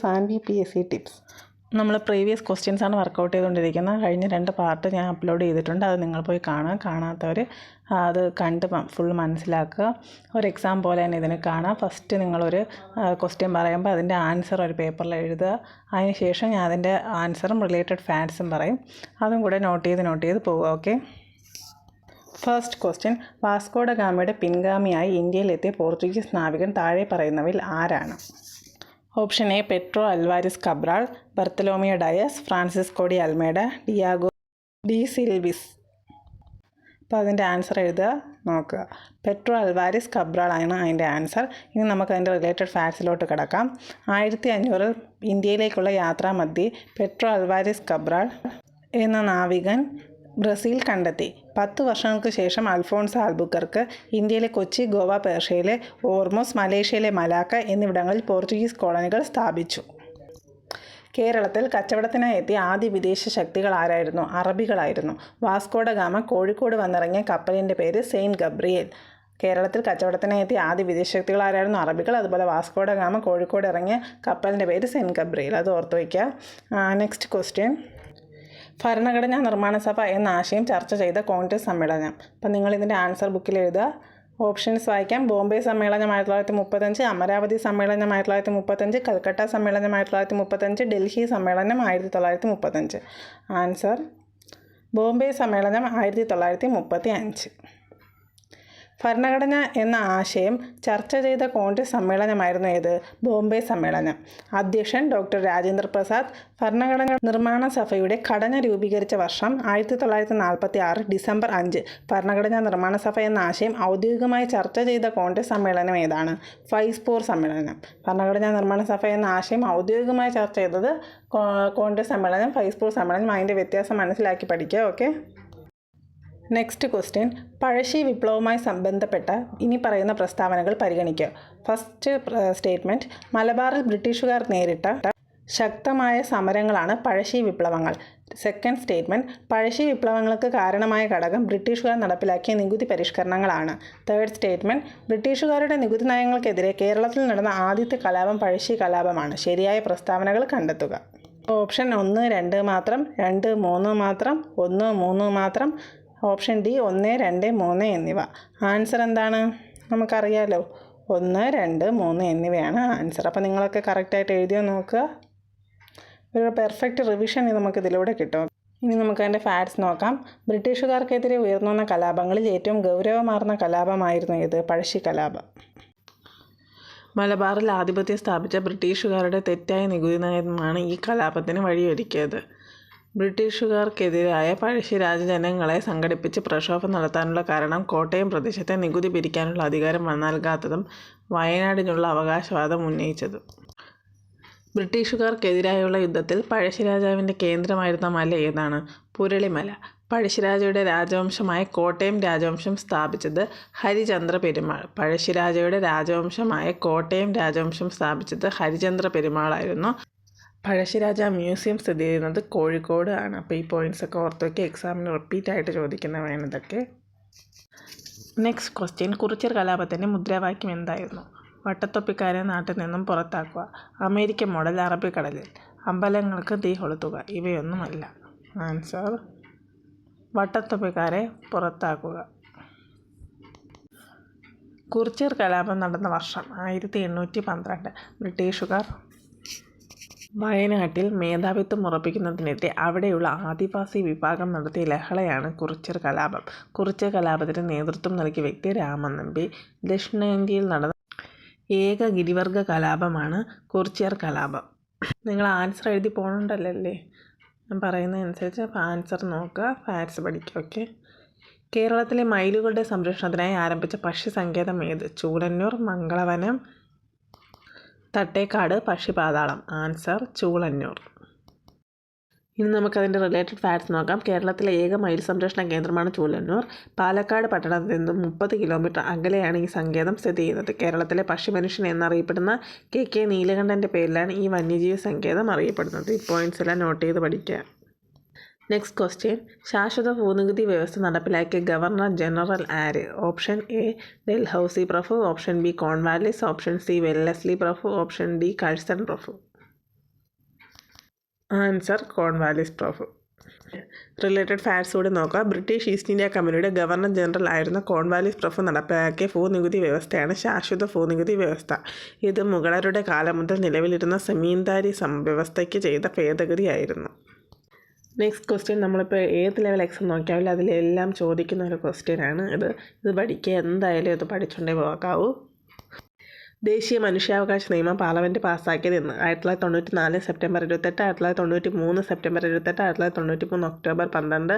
Saanvi PSC tips. നമ്മൾ previous questions ആണ് workout ചെയ്തുകൊണ്ടിരിക്കുന്നത്. കഴിഞ്ഞ 2 പാർട്ട് ഞാൻ അപ്ലോഡ് ചെയ്തിട്ടുണ്ട്. അത് നിങ്ങൾ പോയി കാണാത്തവർ അത് കണ്ട് ഫുൾ മനസ്സിലാക്കുക. ഒരു എക്സാം പോലെ തന്നെ ഇതിന് കാണാം. ഫസ്റ്റ് നിങ്ങളൊരു ക്വസ്റ്റ്യൻ പറയുമ്പോൾ അതിൻ്റെ ആൻസർ ഒരു പേപ്പറിൽ എഴുതുക. അതിനുശേഷം ഞാൻ അതിൻ്റെ ആൻസറും റിലേറ്റഡ് ഫാക്ട്സും പറയും. അതും കൂടെ നോട്ട് ചെയ്ത് പോവുക. Okay. First question, Vasco da ഗാമയുടെ പിൻഗാമിയായി ഇന്ത്യയിലെത്തിയ പോർച്ചുഗീസ് നാവികൻ താഴെ പറയുന്നവയിൽ ആരാണ്? Option A Pedro Alvares Cabral, Bartolomeu Dias, Francisco de Almeida, Diego de Silves. അപ്പോൾ അതിൻ്റെ ആൻസർ എഴുതുക, നോക്കുക. പെട്രോ അൽവാരിസ് കബ്രാൾ ആണ് അതിൻ്റെ ആൻസർ. ഇനി നമുക്ക് അതിൻ്റെ റിലേറ്റഡ് ഫാക്ട്സിലോട്ട് കിടക്കാം. 1500 ഇന്ത്യയിലേക്കുള്ള യാത്രാമധ്യേ പെട്രോ അൽവാരിസ് കബ്രാൾ എന്ന നാവികൻ ബ്രസീൽ കണ്ടെത്തി. 10 വർഷങ്ങൾക്ക് ശേഷം അൽഫോൺസോ ആൽബുക്കർക്ക് ഇന്ത്യയിലെ കൊച്ചി, ഗോവ, പേർഷ്യയിലെ ഓർമോസ്, മലേഷ്യയിലെ മലാക്ക എന്നിവിടങ്ങളിൽ പോർച്ചുഗീസ് കോളനികൾ സ്ഥാപിച്ചു. കേരളത്തിൽ കച്ചവടത്തിനായി എത്തിയ ആദ്യ വിദേശ ശക്തികൾ ആരായിരുന്നു? അറബികളായിരുന്നു. വാസ്കോ ഡ ഗാമ കോഴിക്കോട് വന്നിറങ്ങിയ കപ്പലിൻ്റെ പേര് സെയിൻറ്റ് ഗബ്രിയേൽ. കേരളത്തിൽ കച്ചവടത്തിനായി എത്തിയ ആദ്യ വിദേശ ശക്തികൾ ആരായിരുന്നു? അറബികൾ. അതുപോലെ വാസ്കോ ഡ ഗാമ കോഴിക്കോട് ഇറങ്ങിയ കപ്പലിൻ്റെ പേര് സെയിൻറ്റ് ഗബ്രിയേൽ. അത് ഓർത്ത് വയ്ക്കുക. നെക്സ്റ്റ് ക്വസ്റ്റ്യൻ, ഭരണഘടനാ നിർമ്മാണ സഭ എന്ന ആശയം ചർച്ച ചെയ്ത കോൺഗ്രസ് സമ്മേളനം. അപ്പം നിങ്ങളിതിൻ്റെ ആൻസർ ബുക്കിൽ എഴുതുക. ഓപ്ഷൻസ് വായിക്കാം. ബോംബെ സമ്മേളനം 1935, അമരാവതി സമ്മേളനം 1935, കൽക്കട്ട സമ്മേളനം 1935, ഡൽഹി സമ്മേളനം 1935. ആൻസർ ബോംബെ സമ്മേളനം 1935. ഭരണഘടന എന്ന ആശയം ചർച്ച ചെയ്ത കോൺഗ്രസ് സമ്മേളനമായിരുന്നു ഏത്? ബോംബെ സമ്മേളനം. അധ്യക്ഷൻ ഡോക്ടർ രാജേന്ദ്ര പ്രസാദ്. ഭരണഘടനാ നിർമ്മാണ സഭയുടെ ഘടന രൂപീകരിച്ച വർഷം 1946 ഡിസംബർ 5. ഭരണഘടനാ നിർമ്മാണ സഭ എന്ന ആശയം ഔദ്യോഗികമായി ചർച്ച ചെയ്ത കോൺഗ്രസ് സമ്മേളനം ഏതാണ്? ഫൈസ്പൂർ സമ്മേളനം. ഭരണഘടനാ നിർമ്മാണ സഭ എന്ന ആശയം ഔദ്യോഗികമായി ചർച്ച ചെയ്തത് കോൺഗ്രസ് സമ്മേളനം, ഫൈസ്പൂർ സമ്മേളനം. അതിൻ്റെ വ്യത്യാസം മനസ്സിലാക്കി പഠിക്കുക. ഓക്കെ. നെക്സ്റ്റ് ക്വസ്റ്റ്യൻ, പഴശ്ശി വിപ്ലവവുമായി ബന്ധപ്പെട്ട ഇനി പറയുന്ന പ്രസ്താവനകൾ പരിഗണിക്കുക. ഫസ്റ്റ് സ്റ്റേറ്റ്മെൻറ്റ്, മലബാറിൽ ബ്രിട്ടീഷുകാർ നേരിട്ട ശക്തമായ സമരങ്ങളാണ് പഴശ്ശി വിപ്ലവങ്ങൾ. സെക്കൻഡ് സ്റ്റേറ്റ്മെൻറ്റ്, പഴശ്ശി വിപ്ലവങ്ങൾക്ക് കാരണമായ ഘടകം ബ്രിട്ടീഷുകാർ നടപ്പിലാക്കിയ നികുതി പരിഷ്കരണങ്ങളാണ്. തേർഡ് സ്റ്റേറ്റ്മെൻറ്റ്, ബ്രിട്ടീഷുകാരുടെ നികുതി നയങ്ങൾക്കെതിരെ കേരളത്തിൽ നടന്ന ആദ്യത്തെ കലാപം പഴശ്ശി കലാപമാണ്. ശരിയായ പ്രസ്താവനകൾ കണ്ടെത്തുക. ഓപ്ഷൻ 1, 2 മാത്രം, 2, 3 മാത്രം, 1, 3 മാത്രം. ഓപ്ഷൻ ഡി 1, 2, 3 എന്നിവ. ആൻസർ എന്താണ്? നമുക്കറിയാലോ, 1, 2, 3 എന്നിവയാണ് ആൻസർ. അപ്പോൾ നിങ്ങളൊക്കെ കറക്റ്റായിട്ട് എഴുതിയോ നോക്കുക. ഒരു പെർഫെക്റ്റ് റിവിഷൻ നമുക്കിതിലൂടെ കിട്ടും. ഇനി നമുക്ക് അതിൻ്റെ ഫാക്ട്സ് നോക്കാം. ബ്രിട്ടീഷുകാർക്കെതിരെ ഉയർന്നു വന്ന കലാപങ്ങളിൽ ഏറ്റവും ഗൗരവമാർന്ന കലാപമായിരുന്നു ഏത്? പഴശ്ശി കലാപം. മലബാറിൽ ആധിപത്യം സ്ഥാപിച്ച ബ്രിട്ടീഷുകാരുടെ തെറ്റായ നികുതി നയമാണ് ഈ കലാപത്തിന് വഴിയൊരുക്കിയത്. ബ്രിട്ടീഷുകാർക്കെതിരായ പഴശ്ശിരാജ ജനങ്ങളെ സംഘടിപ്പിച്ച് പ്രക്ഷോഭം നടത്താനുള്ള കാരണം കോട്ടയം പ്രദേശത്തെ നികുതി പിരിക്കാനുള്ള അധികാരം നൽകാത്തതും വയനാടിനുള്ള അവകാശവാദം ഉന്നയിച്ചതും. ബ്രിട്ടീഷുകാർക്കെതിരായുള്ള യുദ്ധത്തിൽ പഴശ്ശിരാജാവിൻ്റെ കേന്ദ്രമായിരുന്ന മല ഏതാണ്? പുരളിമല. പഴശ്ശിരാജയുടെ രാജവംശമായ കോട്ടയം രാജവംശം സ്ഥാപിച്ചത് ഹരിചന്ദ്ര പെരുമാൾ. പഴശ്ശിരാജയുടെ രാജവംശമായ കോട്ടയം രാജവംശം സ്ഥാപിച്ചത് ഹരിചന്ദ്ര പെരുമാളായിരുന്നു. പഴശ്ശിരാജ മ്യൂസിയം സ്ഥിതി ചെയ്യുന്നത് കോഴിക്കോട് ആണ്. അപ്പോൾ ഈ പോയിൻറ്റ്സൊക്കെ ഓർത്ത് വയ്ക്കുക. എക്സാമിന് റിപ്പീറ്റായിട്ട് ചോദിക്കുന്നവയാണ് ഇതൊക്കെ. നെക്സ്റ്റ് ക്വസ്റ്റ്യൻ, കുറിച്യർ കലാപത്തിൻ്റെ മുദ്രാവാക്യം എന്തായിരുന്നു? വട്ടത്തൊപ്പിക്കാരെ നാട്ടിൽ നിന്നും പുറത്താക്കുക, അമേരിക്കൻ മോഡൽ, അറബിക്കടലിൽ, അമ്പലങ്ങൾക്ക് തീ കൊളുത്തുക. ഇവയൊന്നുമല്ല. ആൻസർ വട്ടത്തൊപ്പിക്കാരെ പുറത്താക്കുക. കുറിച്യർ കലാപം നടന്ന വർഷം 1812. ബ്രിട്ടീഷുകാർ വയനാട്ടിൽ മേധാവിത്വം ഉറപ്പിക്കുന്നതിനെതിരെ അവിടെയുള്ള ആദിവാസി വിഭാഗം നടത്തിയ ലഹളയാണ് കുറിച്യർ കലാപം. കുറിച്യർ കലാപത്തിന് നേതൃത്വം നൽകിയ വ്യക്തി രാമൻ നമ്പി. ദക്ഷിണേന്ത്യയിൽ നടന്ന ഏക ഗിരിവർഗ കലാപമാണ് കുറിച്യർ കലാപം. നിങ്ങൾ ആൻസർ എഴുതി പോകണ്ടല്ലേ? ഞാൻ പറയുന്നതനുസരിച്ച് അപ്പോൾ ആൻസർ നോക്കുക, ഫാക്ട്സ് പഠിക്കുക. ഓക്കെ. കേരളത്തിലെ മയിലുകളുടെ സംരക്ഷണത്തിനായി ആരംഭിച്ച പക്ഷി സങ്കേതം ഏത്? ചൂളന്നൂർ, മംഗളവനം, തട്ടേക്കാട്, പക്ഷിപാതാളം. ആൻസർ ചൂളന്നൂർ. ഇനി നമുക്കതിൻ്റെ റിലേറ്റഡ് ഫാക്ട്സ് നോക്കാം. കേരളത്തിലെ ഏക മയിൽ സംരക്ഷണ കേന്ദ്രമാണ് ചൂളന്നൂർ. പാലക്കാട് പട്ടണത്തിൽ നിന്നും 30 കിലോമീറ്റർ അകലെയാണ് ഈ സങ്കേതം സ്ഥിതി ചെയ്യുന്നത്. കേരളത്തിലെ പക്ഷിമനുഷ്യൻ എന്നറിയപ്പെടുന്ന കെ നീലകണ്ഠൻ്റെ പേരിലാണ് ഈ വന്യജീവി സങ്കേതം അറിയപ്പെടുന്നത്. ഈ പോയിൻറ്റ്സ് എല്ലാം നോട്ട് ചെയ്ത് പഠിക്കുക. നെക്സ്റ്റ് ക്വസ്റ്റ്യൻ, ശാശ്വത ഭൂനികുതി വ്യവസ്ഥ നടപ്പിലാക്കിയ ഗവർണർ ജനറൽ ആര്? Option A Dalhousie Prabhu, option B Cornwallis, option C Wellesley Prabhu, option D Curzon Prabhu. Answer Cornwallis proof. Related facts കൂടി നോക്കുക. ബ്രിട്ടീഷ് ഈസ്റ്റ് ഇന്ത്യ കമ്പനിയുടെ ഗവർണർ ജനറൽ ആയിരുന്ന കോൺവാലിസ് പ്രഭു നടപ്പിലാക്കിയ ഭൂനികുതി വ്യവസ്ഥയാണ് ശാശ്വത ഭൂനികുതി വ്യവസ്ഥ. ഇത് മുഗളരുടെ കാലം മുതൽ നിലവിലിരുന്ന സെമീന്ദാരി വ്യവസ്ഥയ്ക്ക് ചെയ്ത ഭേദഗതിയായിരുന്നു. നെക്സ്റ്റ് ക്വസ്റ്റ്യൻ നമ്മളിപ്പോൾ ഏത് ലെവൽ എക്സാം നോക്കിയാലും അതിലെല്ലാം ചോദിക്കുന്ന ഒരു ക്വസ്റ്റ്യനാണ് ഇത് പഠിക്കുക. എന്തായാലും ഇത് പഠിച്ചുകൊണ്ടേ പോകാവൂ. ദേശീയ മനുഷ്യാവകാശ നിയമം പാർലമെൻറ്റ് പാസ്സാക്കിയത് എന്ന് 1994 September 28, 1993 September 28, 1993 October 12,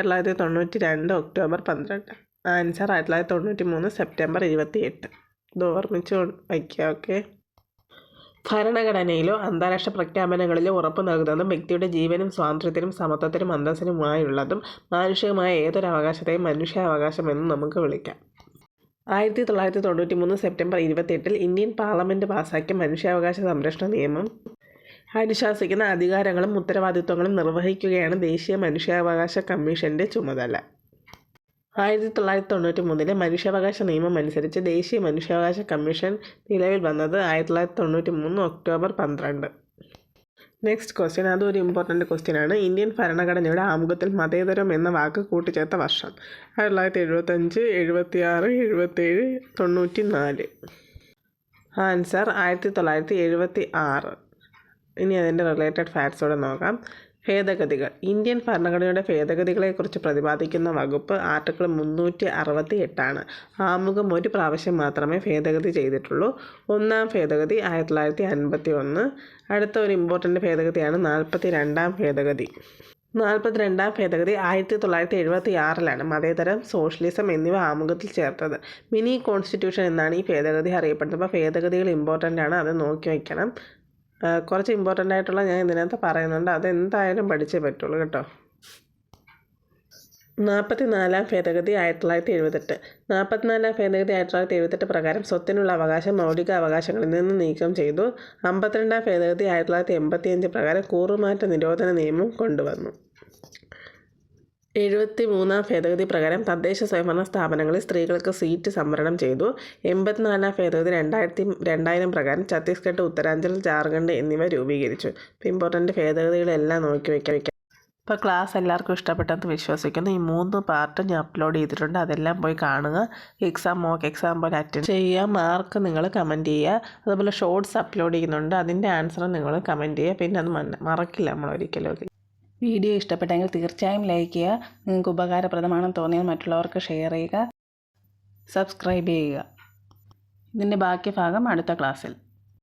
1992 October 12. Answer 1993 September 28. ഇത് ഓർമ്മിച്ച് വയ്ക്കുക. ഓക്കെ. ഭരണഘടനയിലോ അന്താരാഷ്ട്ര പ്രഖ്യാപനങ്ങളിലോ ഉറപ്പു നൽകുന്നതും വ്യക്തിയുടെ ജീവനും സ്വാതന്ത്ര്യത്തിനും സമത്വത്തിനും അന്തസ്സിനുമായുള്ളതും മാനുഷികമായ ഏതൊരു അവകാശത്തെയും മനുഷ്യാവകാശം എന്ന് നമുക്ക് വിളിക്കാം. 1993 സെപ്റ്റംബർ 28 ഇന്ത്യൻ പാർലമെൻറ്റ് പാസ്സാക്കിയ മനുഷ്യാവകാശ സംരക്ഷണ നിയമം അനുശാസിക്കുന്ന അധികാരങ്ങളും ഉത്തരവാദിത്വങ്ങളും നിർവഹിക്കുകയാണ് ദേശീയ മനുഷ്യാവകാശ കമ്മീഷൻ്റെ ചുമതല. 1993 മനുഷ്യാവകാശ നിയമം അനുസരിച്ച് ദേശീയ മനുഷ്യാവകാശ കമ്മീഷൻ നിലവിൽ വന്നത് 1993 ഒക്ടോബർ 12. നെക്സ്റ്റ് ക്വസ്റ്റ്യൻ, അതൊരു ഇമ്പോർട്ടൻ്റ് ക്വസ്റ്റ്യനാണ്. ഇന്ത്യൻ ഭരണഘടനയുടെ ആമുഖത്തിൽ മതേതരം എന്ന വാക്ക് കൂട്ടിച്ചേർത്ത വർഷം 1975, 76, 77, 94. ആൻസർ 1976. ഇനി അതിൻ്റെ റിലേറ്റഡ് ഫാക്ട്സോടെ നോക്കാം. ഭേദഗതികൾ. ഇന്ത്യൻ ഭരണഘടനയുടെ ഭേദഗതികളെക്കുറിച്ച് പ്രതിപാദിക്കുന്ന വകുപ്പ് ആർട്ടിക്കിൾ 368. ആമുഖം ഒരു പ്രാവശ്യം മാത്രമേ ഭേദഗതി ചെയ്തിട്ടുള്ളൂ. ഒന്നാം ഭേദഗതി 1951. അടുത്ത ഒരു ഇമ്പോർട്ടൻ്റ് ഭേദഗതിയാണ് 42ാം ഭേദഗതി. 42ാം ഭേദഗതി 1976 മതേതരം, സോഷ്യലിസം എന്നിവ ആമുഖത്തിൽ ചേർത്തത്. മിനി കോൺസ്റ്റിറ്റ്യൂഷൻ എന്നാണ് ഈ ഭേദഗതി അറിയപ്പെടുന്നത്. അപ്പോൾ ഭേദഗതികൾ ഇമ്പോർട്ടൻ്റ് ആണ്, അത് നോക്കി വയ്ക്കണം. കുറച്ച് ഇമ്പോർട്ടൻ്റ് ആയിട്ടുള്ള ഞാൻ ഇതിനകത്ത് പറയുന്നുണ്ട്, അതെന്തായാലും പഠിച്ചേ പറ്റുള്ളൂ കേട്ടോ. 44ാം ഭേദഗതി 1978. 44ാം ഭേദഗതി 1978 പ്രകാരം സ്വത്തിനുള്ള അവകാശം മൗലിക അവകാശങ്ങളിൽ നിന്ന് നീക്കം ചെയ്തു. 52ാം ഭേദഗതി 1985 പ്രകാരം കൂറുമാറ്റ നിരോധന നിയമം കൊണ്ടുവന്നു. 73ാം ഭേദഗതി പ്രകാരം തദ്ദേശ സ്വയംഭരണ സ്ഥാപനങ്ങളിൽ സ്ത്രീകൾക്ക് സീറ്റ് സംവരണം ചെയ്തു. 84ാം ഭേദഗതി 2000 പ്രകാരം ഛത്തീസ്ഗഡ്, ഉത്തരാഞ്ചൽ, ജാർഖണ്ഡ് എന്നിവ രൂപീകരിച്ചു. ഇപ്പോൾ ഇമ്പോർട്ടൻ്റ് ഭേദഗതികളെല്ലാം നോക്കി വയ്ക്കാം. ഇപ്പോൾ ക്ലാസ് എല്ലാവർക്കും ഇഷ്ടപ്പെട്ടെന്ന് വിശ്വസിക്കുന്നു. ഈ 3 പാർട്ട് ഞാൻ അപ്ലോഡ് ചെയ്തിട്ടുണ്ട്, അതെല്ലാം പോയി കാണുക. മോക്ക് എക്സാം പോലെ അറ്റൻഡ് ചെയ്യുക. മാർക്ക് നിങ്ങൾ കമൻറ്റ് ചെയ്യുക. അതുപോലെ ഷോർട്സ് അപ്ലോഡ് ചെയ്യുന്നുണ്ട്, അതിൻ്റെ ആൻസർ നിങ്ങൾ കമൻറ്റ് ചെയ്യുക. പിന്നെ അത് മറക്കില്ല നമ്മൾ ഒരിക്കലും. വീഡിയോ ഇഷ്ടപ്പെട്ടെങ്കിൽ തീർച്ചയായും ലൈക്ക് ചെയ്യുക. നിങ്ങൾക്ക് ഉപകാരപ്രദമാണെന്ന് തോന്നിയാൽ മറ്റുള്ളവർക്ക് ഷെയർ ചെയ്യുക, സബ്സ്ക്രൈബ് ചെയ്യുക. ഇതിൻ്റെ ബാക്കി ഭാഗം അടുത്ത ക്ലാസ്സിൽ.